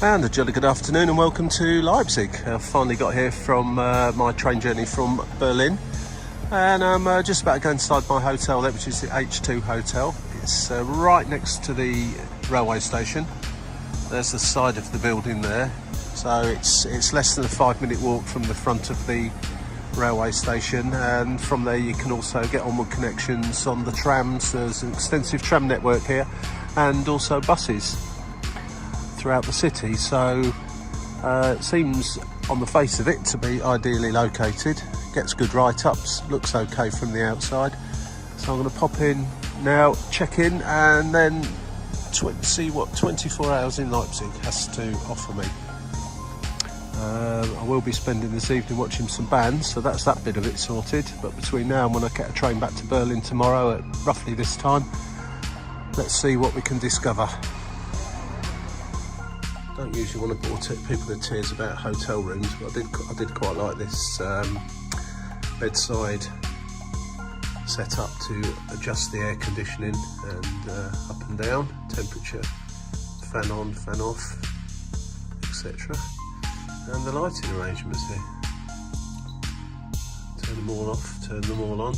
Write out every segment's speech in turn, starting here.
And a jolly good afternoon and welcome to Leipzig. I've finally got here from my train journey from Berlin, and I'm just about to go inside my hotel there, which is the H2 Hotel. It's right next to the railway station. There's the side of the building there, so it's less than a 5-minute walk from the front of the railway station, and from there you can also get onward connections on the trams. There's an extensive tram network here and also buses throughout the city, so it seems on the face of it to be ideally located. Gets good write-ups, looks okay from the outside, so I'm going to pop in now, check in, and then see what 24 hours in Leipzig has to offer me. I will be spending this evening watching some bands, so that's that bit of it sorted, but between now and when I get a train back to Berlin tomorrow at roughly this time, let's see what we can discover. Don't usually want to bore people to tears about hotel rooms, but I did quite like this bedside setup to adjust the air conditioning and up and down, temperature, fan on, fan off, etc. And the lighting arrangements here. Turn them all off, turn them all on.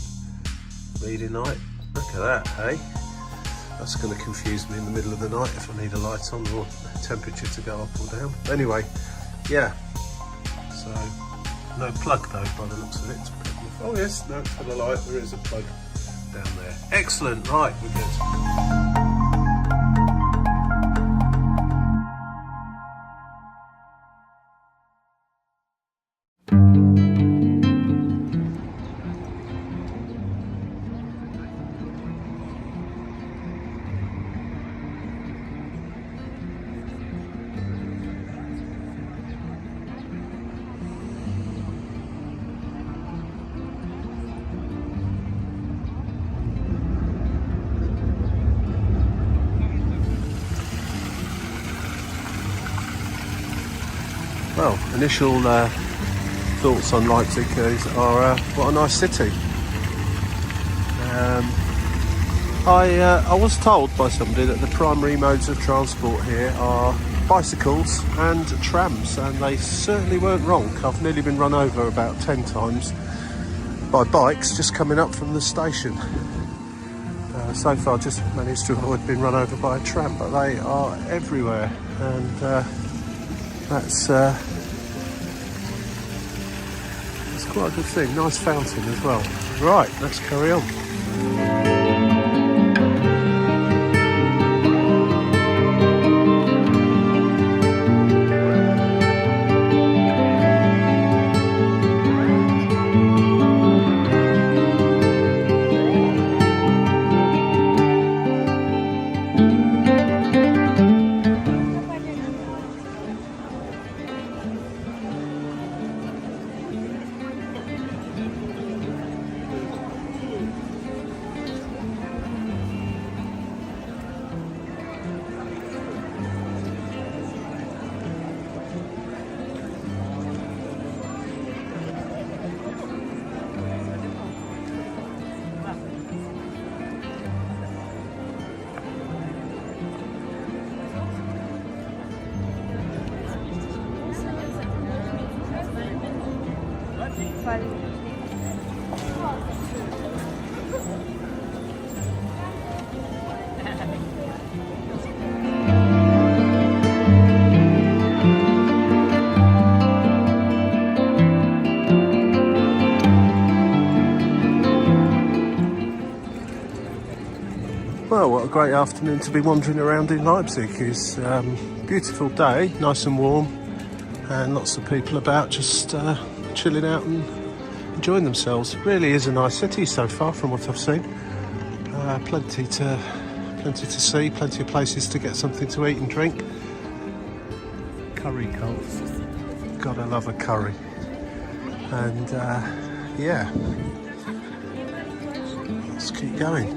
Reading light, look at that, hey? That's going to confuse me in the middle of the night if I need a light on or temperature to go up or down. But anyway, yeah. So, no plug though by the looks of it. Oh yes, no, for the light there is a plug down there. Excellent, right, we're good. Well, initial thoughts on Leipzig are what a nice city. I was told by somebody that the primary modes of transport here are bicycles and trams, and they certainly weren't wrong. I've nearly been run over about 10 times by bikes just coming up from the station. So far I've just managed to avoid being run over by a tram, but they are everywhere, and that's quite a good thing. Nice fountain as well. Right, let's carry on. Well, what a great afternoon to be wandering around in Leipzig. It's a beautiful day, nice and warm, and lots of people about just chilling out and enjoying themselves. It really is a nice city so far from what I've seen. Plenty to see, plenty of places to get something to eat and drink. Curry cult. Gotta love a curry. And yeah, let's keep going.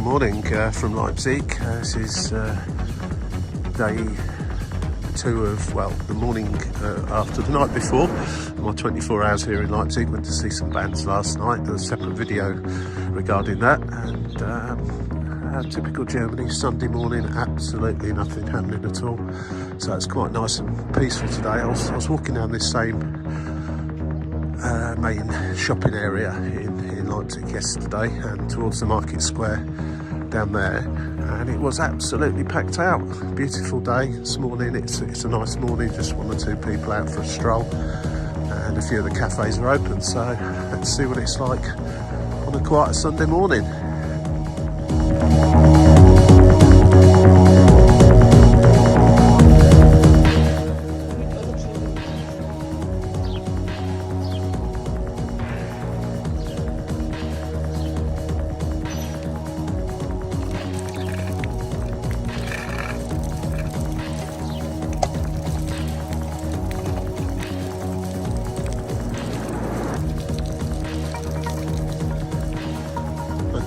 Morning from Leipzig. This is day 2 of, well, the morning after the night before. My 24 hours here in Leipzig. Went to see some bands last night. There's a separate video regarding that. And typical Germany, Sunday morning, absolutely nothing happening at all. So it's quite nice and peaceful today. I was walking down this same main shopping area in Leipzig yesterday and towards the market square down there, and it was absolutely packed out. Beautiful day this morning. It's a nice morning, just 1 or 2 people out for a stroll, and a few of the cafes are open, so let's see what it's like on a quiet Sunday morning.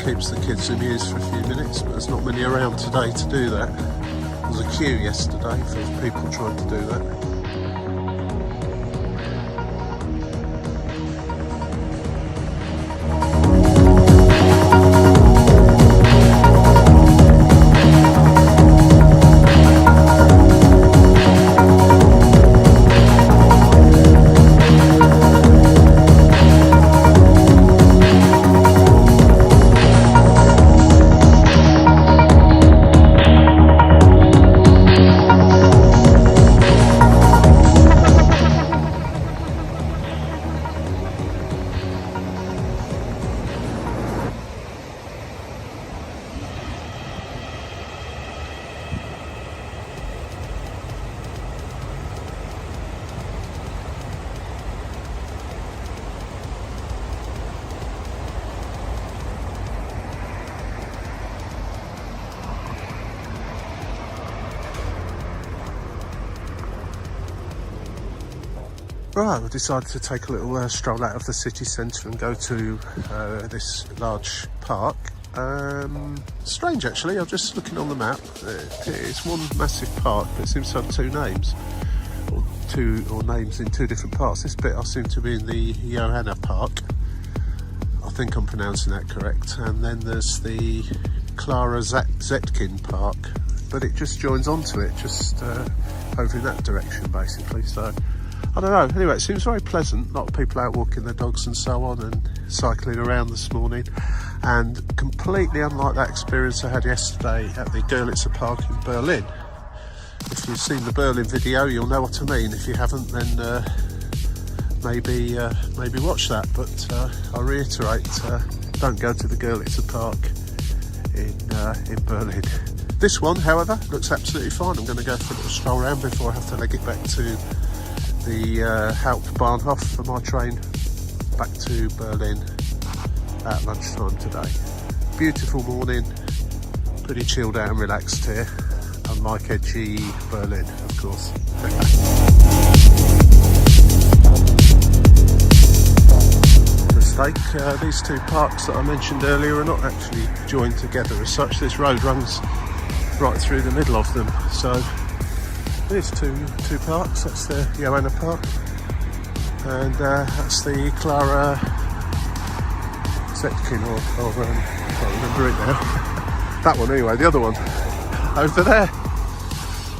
Keeps the kids amused for a few minutes, but there's not many around today to do that. There was a queue yesterday for people trying to do that. Right, I've decided to take a little stroll out of the city centre and go to this large park. Strange actually, I'm just looking on the map. It's one massive park, but it seems to have 2 names, or names in 2 different parts. This bit I seem to be in the Johanna Park. I think I'm pronouncing that correct. And then there's the Clara Zetkin Park, but it just joins onto it, just over in that direction basically. So I don't know. Anyway, it seems very pleasant. A lot of people out walking their dogs and so on, and cycling around this morning. And completely unlike that experience I had yesterday at the ʻlaɪpsɪɡ Park in Berlin. If you've seen the Berlin video, you'll know what I mean. If you haven't, then maybe watch that. But I'll reiterate: don't go to the ʻlaɪpsɪɡ Park in Berlin. This one, however, looks absolutely fine. I'm going to go for a little stroll around before I have to leg it back to the Hauptbahnhof for my train back to Berlin at lunchtime today. Beautiful morning, pretty chilled out and relaxed here. I'm unlike edgy Berlin, of course. These two parks that I mentioned earlier are not actually joined together as such. This road runs right through the middle of them. So there's two parks. That's the Johanna Park, and that's the Clara Zetkin, or I can't remember it now. That one anyway, the other one over there.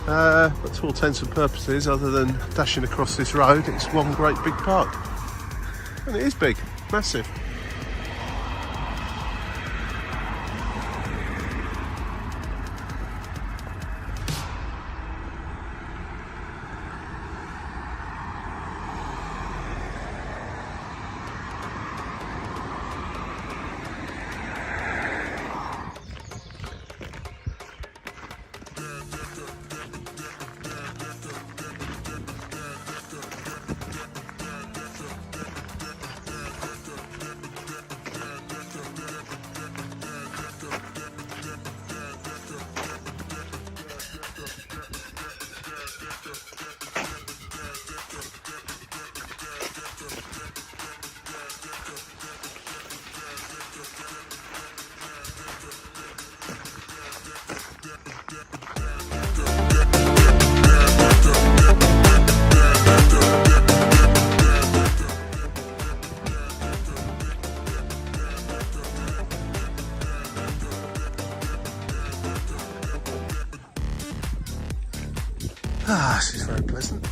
But to all intents and purposes, other than dashing across this road, it's one great big park. And it is big, massive. This is very pleasant.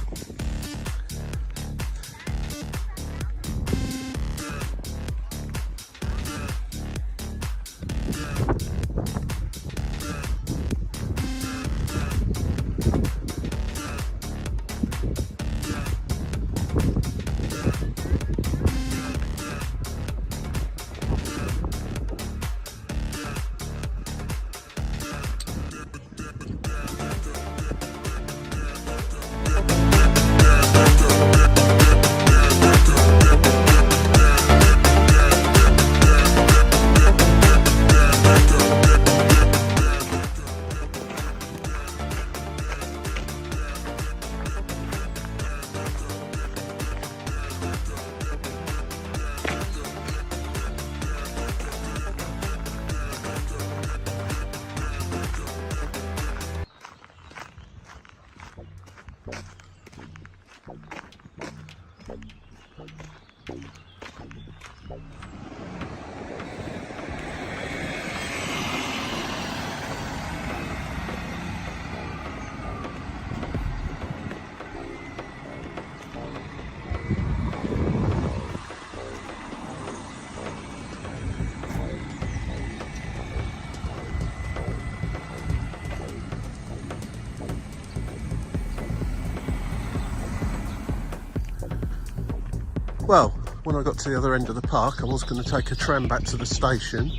Well, when I got to the other end of the park, I was going to take a tram back to the station,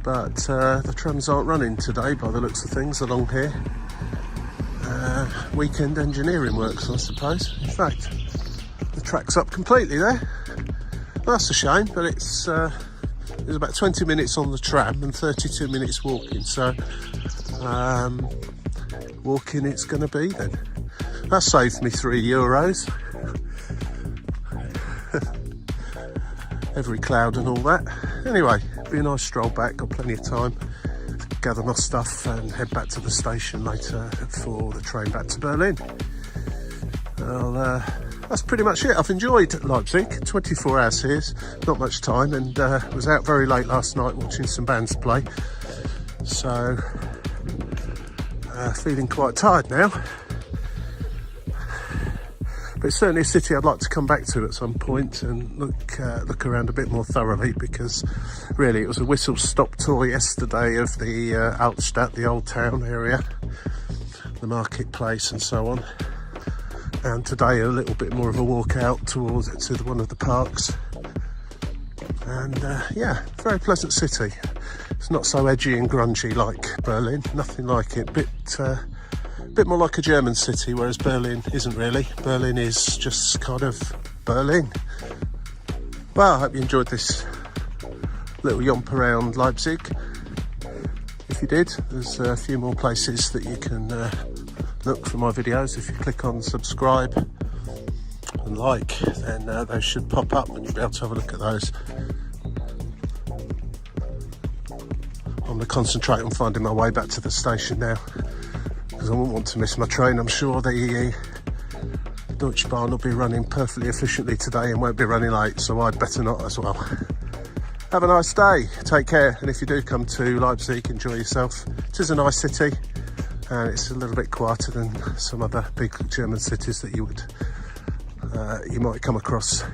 but the trams aren't running today by the looks of things along here. Weekend engineering works, I suppose. In fact, the track's up completely there. That's a shame, but it's there's about 20 minutes on the tram and 32 minutes walking, so walking it's going to be then. That saved me €3. Every cloud and all that. Anyway, be a nice stroll back, got plenty of time to gather my stuff and head back to the station later for the train back to Berlin. Well, that's pretty much it. I've enjoyed Leipzig, 24 hours here, not much time, and was out very late last night watching some bands play. So, feeling quite tired now. But it's certainly a city I'd like to come back to at some point and look around a bit more thoroughly, because really it was a whistle-stop tour yesterday of the Altstadt, the old town area, the marketplace and so on. And today a little bit more of a walk out to one of the parks. And yeah, very pleasant city. It's not so edgy and grungy like Berlin, nothing like it. Bit more like a German city, whereas Berlin isn't really. Berlin is just kind of Berlin. Well, I hope you enjoyed this little yomp around Leipzig. If if you did. There's a few more places that you can look for my videos. If you click on subscribe and like, then those should pop up and you'll be able to have a look at those. I'm going to concentrate on finding my way back to the station now, because I won't want to miss my train. I'm sure the Deutsche Bahn will be running perfectly efficiently today and won't be running late, so I'd better not as well. Have a nice day, take care, and if you do come to Leipzig, enjoy yourself. It is a nice city, and it's a little bit quieter than some other big German cities that you might come across.